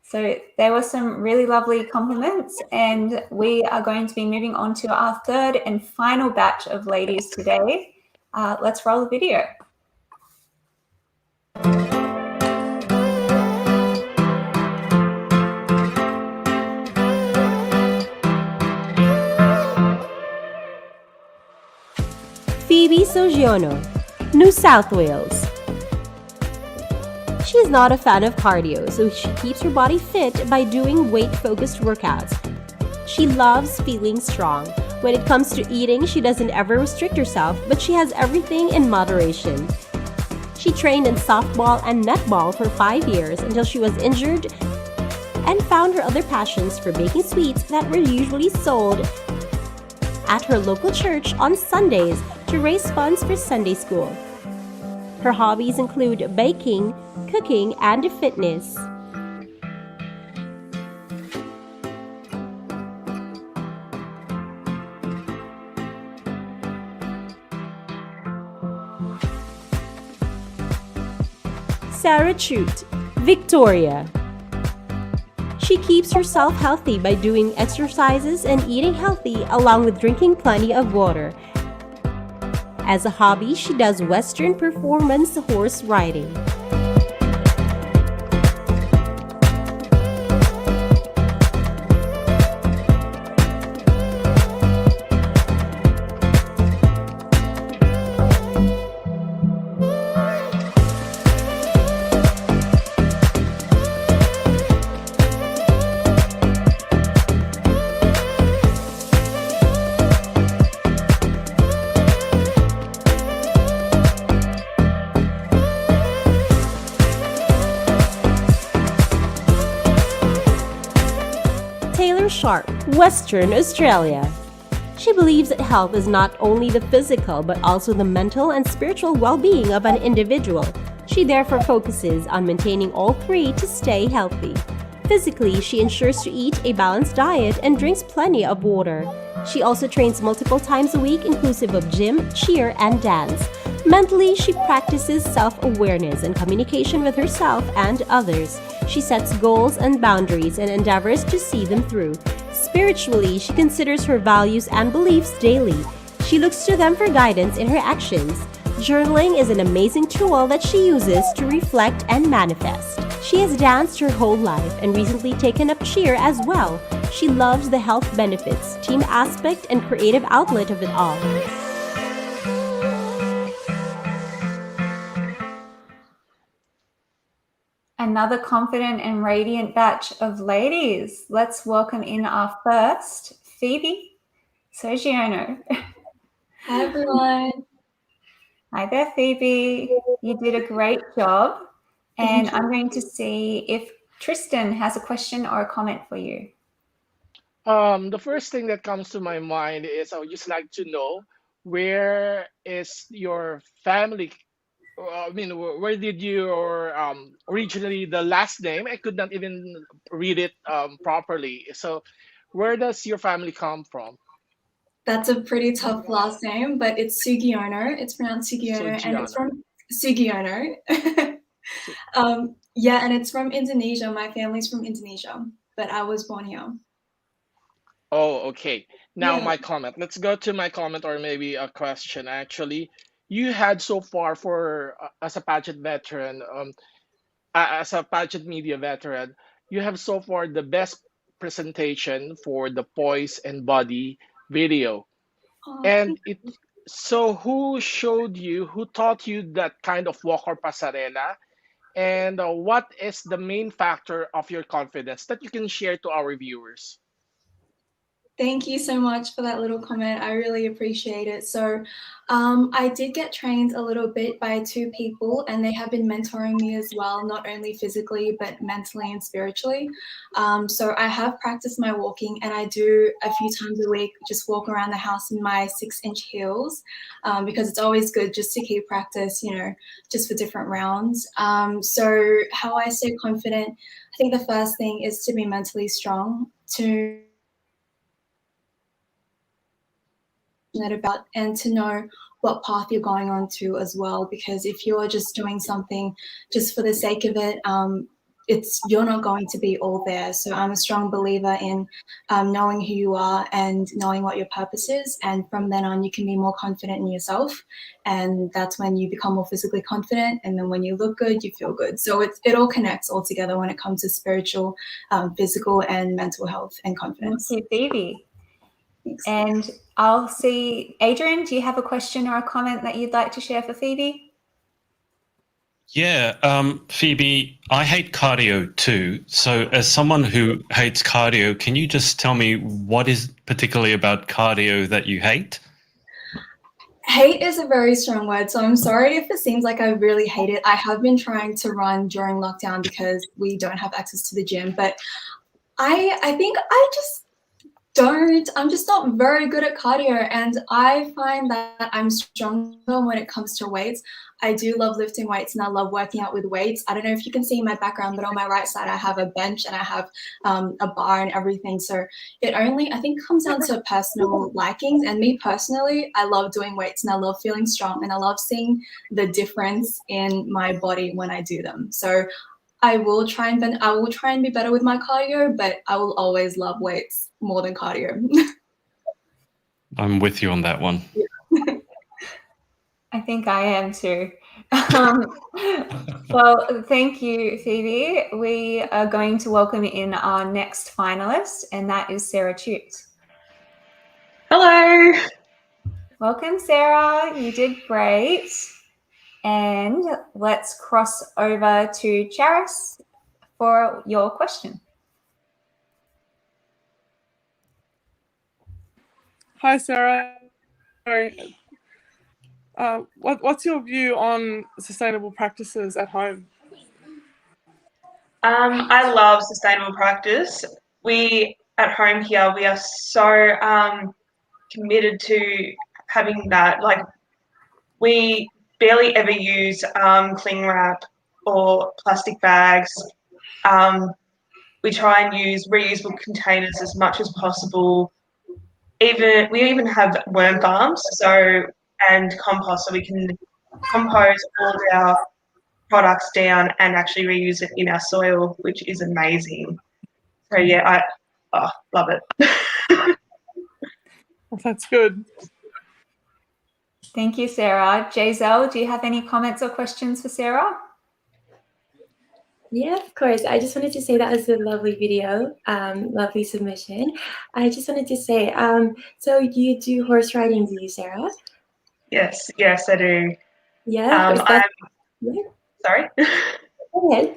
So there were some really lovely compliments, and we are going to be moving on to our third and final batch of ladies today. Let's roll the video. Phoebe Sogiono, New South Wales. She's not a fan of cardio, so she keeps her body fit by doing weight-focused workouts. She loves feeling strong. When it comes to eating, she doesn't ever restrict herself, but she has everything in moderation. She trained in softball and netball for 5 years until she was injured and found her other passions for baking sweets that were usually sold at her local church on Sundays to raise funds for Sunday school. Her hobbies include baking, cooking, and fitness. Sarah Chute, Victoria. She keeps herself healthy by doing exercises and eating healthy along with drinking plenty of water. As a hobby, she does Western performance horse riding. Sharp, Western Australia. She believes that health is not only the physical but also the mental and spiritual well-being of an individual. She therefore focuses on maintaining all three to stay healthy. Physically, she ensures to eat a balanced diet and drinks plenty of water. She also trains multiple times a week, inclusive of gym, cheer, and dance. Mentally, she practices self-awareness and communication with herself and others. She sets goals and boundaries and endeavors to see them through. Spiritually, she considers her values and beliefs daily. She looks to them for guidance in her actions. Journaling is an amazing tool that she uses to reflect and manifest. She has danced her whole life and recently taken up cheer as well. She loves the health benefits, team aspect, and creative outlet of it all. Another confident and radiant batch of ladies. Let's welcome in our first, Phoebe Sojourner. Hi, everyone. Hi there, Phoebe. You did a great job. And I'm going to see if Tristan has a question or a comment for you. The first thing that comes to my mind is I would just like to know, where is your family? I mean, where did your originally the last name? I could not even read it properly. So, where does your family come from? That's a pretty tough last name, but it's Sugiono. It's pronounced Sugiono, and it's Sojiano. from Sugiono. Yeah, and it's from Indonesia. My family's from Indonesia, but I was born here. Oh, okay. Now Yeah. my comment. Let's go to my comment, or maybe a question. Actually, you had so far for as a pageant veteran, as a pageant media veteran, you have so far the best presentation for the Poise and Body video. Oh, And it so who showed you, who taught you that kind of walk or pasarela? And what is the main factor of your confidence that you can share to our viewers? thank you so much for that little comment. I really appreciate it. So, I did get trained a little bit by two people, and they have been mentoring me as well, not only physically, but mentally and spiritually. So, I have practiced my walking, and I do a few times a week just walk around the house in my 6-inch heels, because it's always good just to keep practice, just for different rounds. So, how I stay confident, I think the first thing is to be mentally strong, to about and to know what path you're going on to as well, because if you're just doing something just for the sake of it, you're not going to be all there. So I'm a strong believer in knowing who you are and knowing what your purpose is, and from then on you can be more confident in yourself, and that's when you become more physically confident, and then when you look good you feel good. So it all connects all together when it comes to spiritual, physical and mental health and confidence. Thank you, Phoebe. Thanks. And I'll see, Adrian, do you have a question or a comment that you'd like to share for Phoebe? Yeah, Phoebe, I hate cardio too. So, as someone who hates cardio, can you just tell me what is particularly about cardio that you hate? Hate is a very strong word, so I'm sorry if it seems like I really hate it. I have been trying to run during lockdown because we don't have access to the gym, but I think I'm just not very good at cardio, and I find that I'm stronger when it comes to weights. I do love lifting weights and I love working out with weights. I don't know if you can see my background, but on my right side I have a bench and I have a bar and everything. So it only, I think, comes down to personal likings. And me personally, I love doing weights and I love feeling strong and I love seeing the difference in my body when I do them. So I will try and be better with my cardio, but I will always love weights more than cardio. I'm with you on that one. I think I am too. Well, thank you, Phoebe. We are going to welcome in our next finalist, and that is Sarah Tute. Hello. Welcome, Sarah. You did great. And let's cross over to Charis for your question. Hi, Sarah. Sorry. What's your view on sustainable practices at home? I love sustainable practice. We at home here, we are so committed to having that. Like, we barely ever use cling wrap or plastic bags. We try and use reusable containers as much as possible. We even have worm farms, and compost, so we can compost all of our products down and actually reuse it in our soil, which is amazing. So yeah, I love it. Well, that's good. Thank you, Sarah. Giselle, do you have any comments or questions for Sarah? Yeah, of course. I just wanted to say that was a lovely video, lovely submission. I just wanted to say, so you do horse riding, do you, Sarah? Yes, I do. Yeah, yeah. Sorry. Go ahead.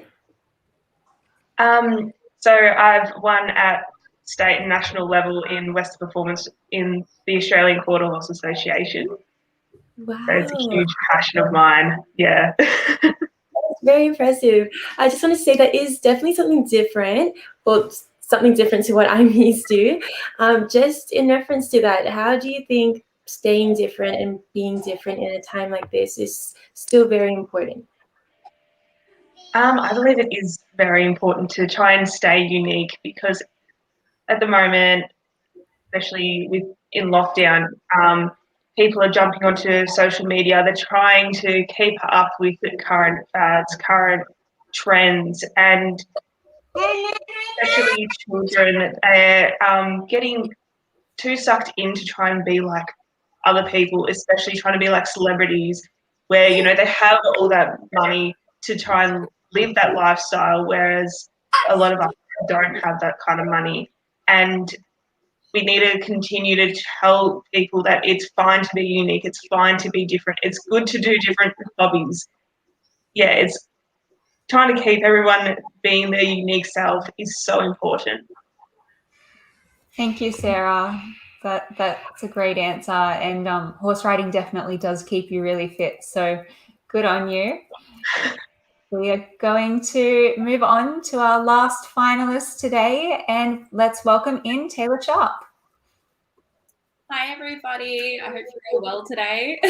So I've won at state and national level in Western performance in the Australian Quarter Horse Association. Wow. So it's a huge passion of mine. Yeah. Very impressive. I just want to say that is definitely something different, well, something different to what I'm used to. Just in reference to that, how do you think staying different and being different in a time like this is still very important? I believe it is very important to try and stay unique, because at the moment, especially in lockdown, people are jumping onto social media. They're trying to keep up with the current fads, current trends, and especially children are getting too sucked in to try and be like other people, especially trying to be like celebrities, where they have all that money to try and live that lifestyle, whereas a lot of us don't have that kind of money. And we need to continue to tell people that it's fine to be unique, it's fine to be different, it's good to do different hobbies. Yeah, it's trying to keep everyone being their unique self is so important. Thank you, Sarah. That's a great answer. And horse riding definitely does keep you really fit. So good on you. We are going to move on to our last finalist today, and let's welcome in Taylor Sharp. Hi, everybody. I hope you're all well today.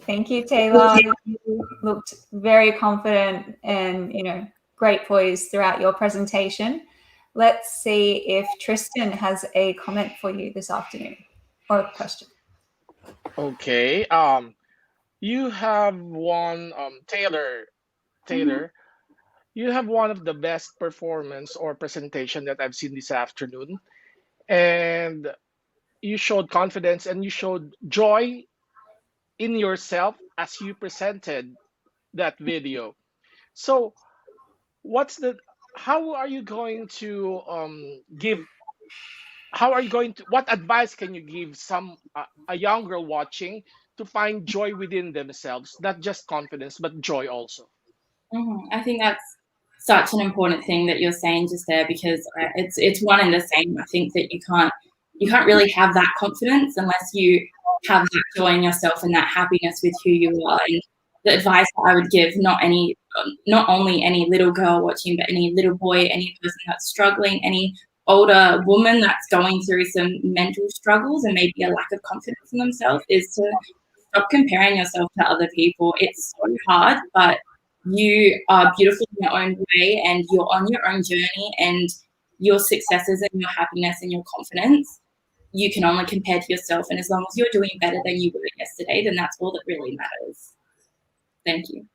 Thank you, Taylor. You looked very confident and, great poise throughout your presentation. Let's see if Tristan has a comment for you this afternoon or a question. Okay. You have one, Taylor. You have one of the best performance or presentation that I've seen this afternoon, and you showed confidence and you showed joy in yourself as you presented that video. So, how are you going to what advice can you give a young girl watching to find joy within themselves, not just confidence, but joy also. I think that's such an important thing that you're saying just there, because it's one and the same. I think that you can't really have that confidence unless you have that joy in yourself and that happiness with who you are. And the advice that I would give not only any little girl watching, but any little boy, any person that's struggling, any older woman that's going through some mental struggles and maybe a lack of confidence in themselves, is to stop comparing yourself to other people. It's so hard, but you are beautiful in your own way, and you're on your own journey, and your successes and your happiness and your confidence, you can only compare to yourself. And as long as you're doing better than you were yesterday, then that's all that really matters. Thank you.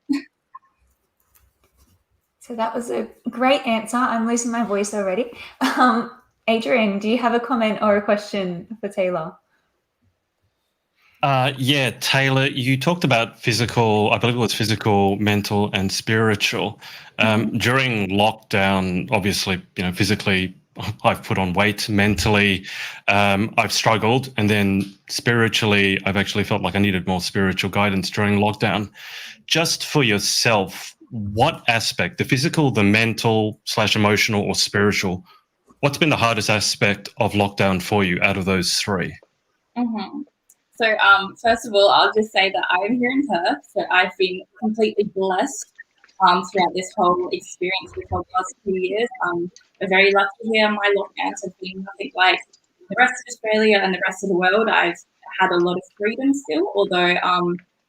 So that was a great answer. I'm losing my voice already. Adrian, do you have a comment or a question for Taylor? Yeah, Taylor, you talked about physical, I believe it was physical, mental, and spiritual. During lockdown, obviously, physically, I've put on weight. Mentally, I've struggled. And then spiritually, I've actually felt like I needed more spiritual guidance during lockdown. Just for yourself, what aspect, the physical, the mental / emotional, or spiritual, what's been the hardest aspect of lockdown for you out of those three? So first of all, I'll just say that I'm here in Perth, so I've been completely blessed throughout this whole experience, this whole past 2 years. I'm very lucky here. My lockdowns have been nothing like the rest of Australia and the rest of the world. I've had a lot of freedom still, although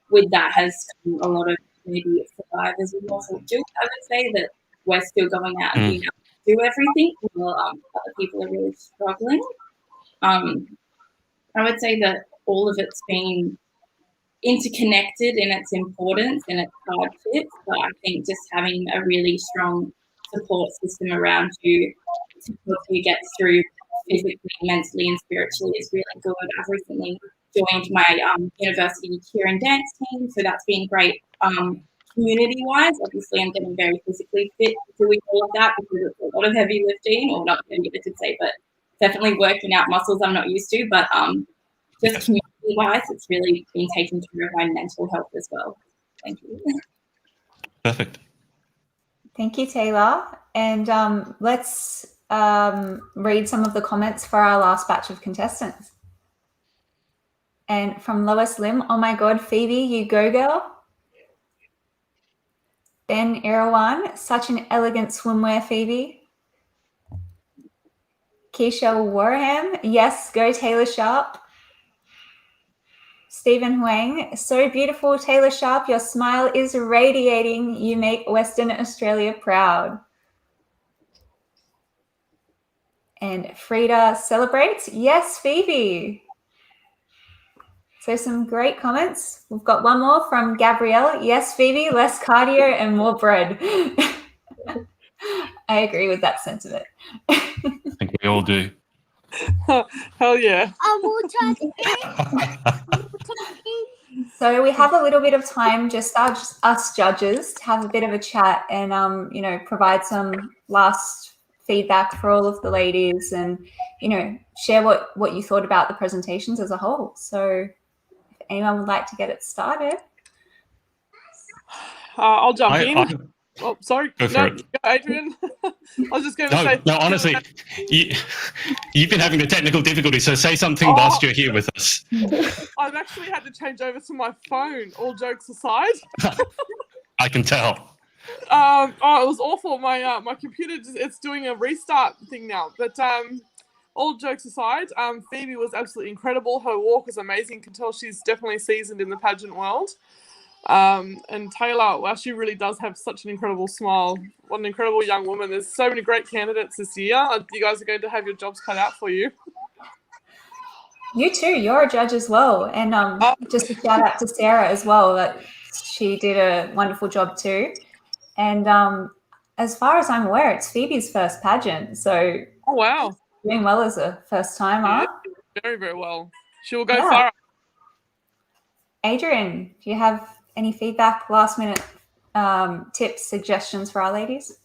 with that has come a lot of maybe survivors with more guilt. I would say that we're still going out and being able to do everything while other people are really struggling. I would say that all of it's been interconnected in its importance and its hardships, but I think just having a really strong support system around you to help you get through physically, mentally, and spiritually is really good. I've recently joined my university cheer and dance team, so that's been great. Community-wise, obviously, I'm getting very physically fit doing all of that because it's a lot of heavy lifting, or not heavy, I could say, but definitely working out muscles I'm not used to. But just community-wise, it's really been taking care of my mental health as well. Thank you. Perfect. Thank you, Taylor. And let's read some of the comments for our last batch of contestants. And from Lois Lim, oh my God, Phoebe, you go girl. Ben Irawan, such an elegant swimwear, Phoebe. Keisha Warham, yes, go Taylor Sharp. Stephen Huang, so beautiful, Taylor Sharp, your smile is radiating. You make Western Australia proud. And Frida celebrates, yes, Phoebe. So some great comments. We've got one more from Gabrielle. Yes, Phoebe, less cardio and more bread. I agree with that sentiment. I think we all do. Hell yeah. So we have a little bit of time, just us judges, to have a bit of a chat and provide some last feedback for all of the ladies, and share what you thought about the presentations as a whole. So if anyone would like to get it started, I'll jump in. Oh, sorry. Go for it. Adrian. I was just going to say. No, honestly, you've been having the technical difficulty, so say something whilst you're here with us. I've actually had to change over to my phone, all jokes aside. I can tell. It was awful. My computer, it's doing a restart thing now. But all jokes aside, Phoebe was absolutely incredible. Her walk was amazing. You can tell she's definitely seasoned in the pageant world. And Taylor, well, she really does have such an incredible smile. What an incredible young woman. There's so many great candidates this year. You guys are going to have your jobs cut out for you. You too, you're a judge as well. And just a shout out to Sarah as well, that she did a wonderful job too. And as far as I'm aware, it's Phoebe's first pageant. So oh wow, doing well as a first timer. Yeah, very, very well. She will go far. Adrian, do you have any feedback, last minute tips, suggestions for our ladies?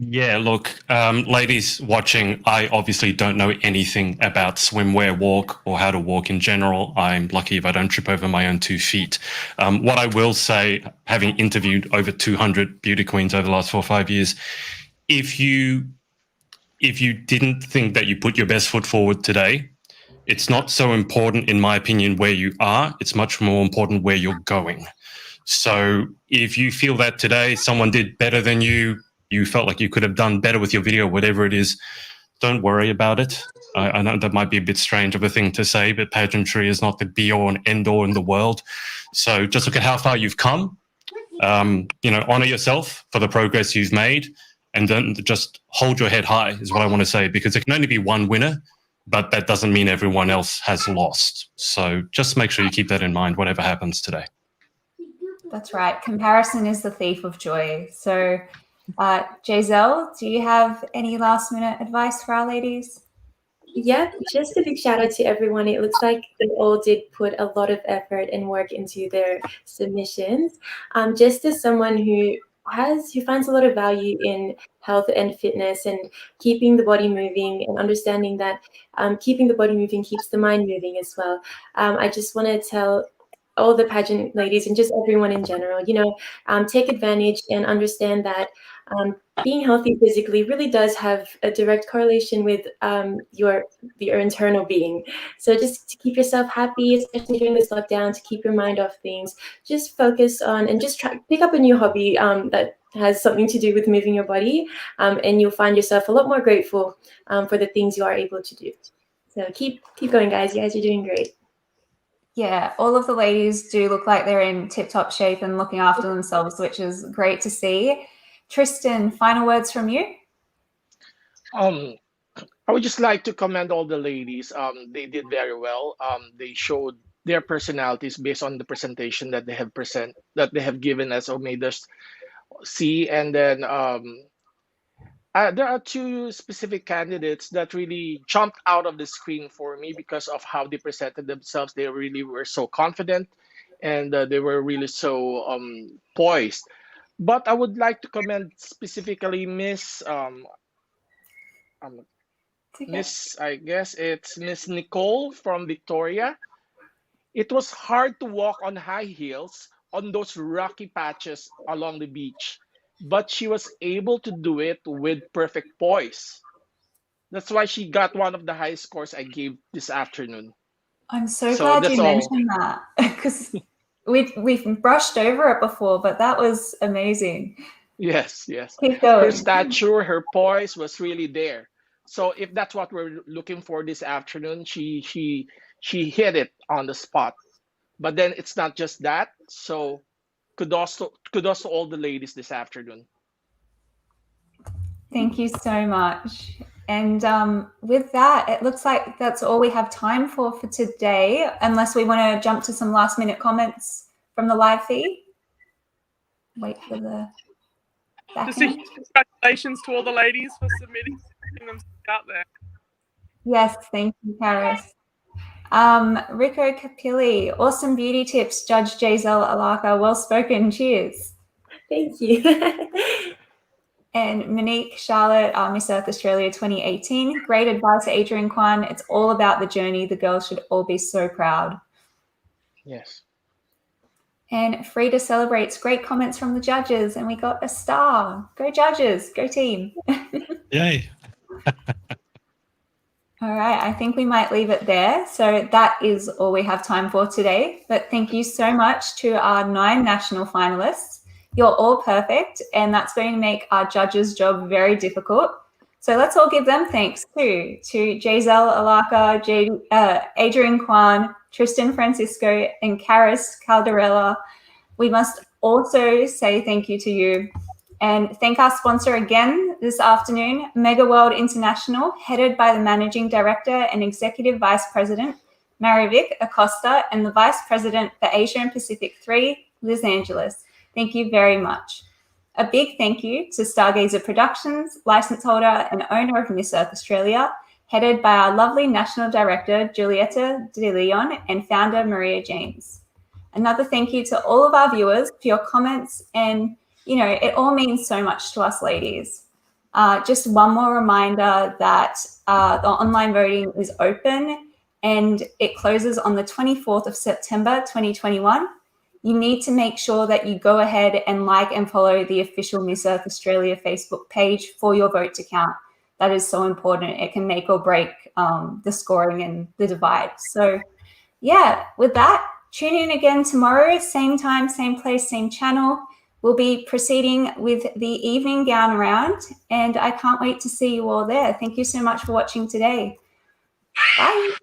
Yeah, look, ladies watching, I obviously don't know anything about swimwear walk or how to walk in general. I'm lucky if I don't trip over my own 2 feet. What I will say, having interviewed over 200 beauty queens over the last 4 or 5 years, if you didn't think that you put your best foot forward today, it's not so important, in my opinion, where you are. It's much more important where you're going. So if you feel that today someone did better than you, you felt like you could have done better with your video, whatever it is, don't worry about it. I know that might be a bit strange of a thing to say, but pageantry is not the be-all and end-all in the world. So just look at how far you've come. Honor yourself for the progress you've made, and then just hold your head high is what I want to say, because there can only be one winner, but that doesn't mean everyone else has lost. So just make sure you keep that in mind, whatever happens today. That's right. Comparison is the thief of joy. So, Giselle, do you have any last minute advice for our ladies? Yeah, just a big shout out to everyone. It looks like they all did put a lot of effort and work into their submissions. Just as someone who finds a lot of value in health and fitness and keeping the body moving, and understanding that keeping the body moving keeps the mind moving as well. I just want to tell all the pageant ladies and just everyone in general, take advantage and understand that being healthy physically really does have a direct correlation with your internal being. So just to keep yourself happy, especially during this lockdown, to keep your mind off things, just focus on and just pick up a new hobby that has something to do with moving your body, and you'll find yourself a lot more grateful for the things you are able to do. So keep going, guys. You guys are doing great. Yeah, all of the ladies do look like they're in tip-top shape and looking after themselves, which is great to see. Tristan, final words from you? I would just like to commend all the ladies. They did very well. They showed their personalities based on the presentation that they have given us or made us see. And then there are 2 specific candidates that really jumped out of the screen for me because of how they presented themselves. They really were so confident, and they were really so poised. But I would like to commend specifically I guess it's Miss Nicole from Victoria. It was hard to walk on high heels on those rocky patches along the beach, but she was able to do it with perfect poise. That's why she got one of the highest scores I gave this afternoon. I'm so glad you mentioned that, because we've brushed over it before, but that was amazing. Yes. Keep going. Her stature, her poise was really there. So if that's what we're looking for this afternoon, she hit it on the spot. But then it's not just that. So kudos to all the ladies this afternoon. Thank you so much. And with that, it looks like that's all we have time for today, unless we want to jump to some last minute comments from the live feed. Wait for the Just a huge congratulations to all the ladies for submitting them out there. Yes, thank you, Paris. Rico Capilli, awesome beauty tips, Judge Giselle Alaka, well spoken, cheers. Thank you. And Monique Charlotte, Miss Earth Australia 2018, great advice, Adrian Kwan. It's all about the journey. The girls should all be so proud. Yes. And Frida celebrates, great comments from the judges, and we got a star. Go judges, go team. Yay. All right, I think we might leave it there. So that is all we have time for today. But thank you so much to our 9 national finalists. You're all perfect, and that's going to make our judges' job very difficult. So let's all give them thanks too, to Giselle Alaka, Adrian Kwan, Tristan Francisco, and Karis Calderella. We must also say thank you to you. And thank our sponsor again this afternoon, Mega World International, headed by the Managing Director and Executive Vice President, Marivic Acosta, and the Vice President for Asia and Pacific 3, Liz Angeles. Thank you very much. A big thank you to Stargazer Productions, license holder and owner of Miss Earth Australia, headed by our lovely National Director, Julieta De Leon, and founder, Maria James. Another thank you to all of our viewers for your comments, and it all means so much to us ladies. Just one more reminder that the online voting is open and it closes on the 24th of September 2021. You need to make sure that you go ahead and like and follow the official Miss Earth Australia Facebook page for your vote to count. That is so important. It can make or break the scoring and the divide. So yeah, with that, tune in again tomorrow, same time, same place, same channel. We'll be proceeding with the evening gown round, and I can't wait to see you all there. Thank you so much for watching today. Bye.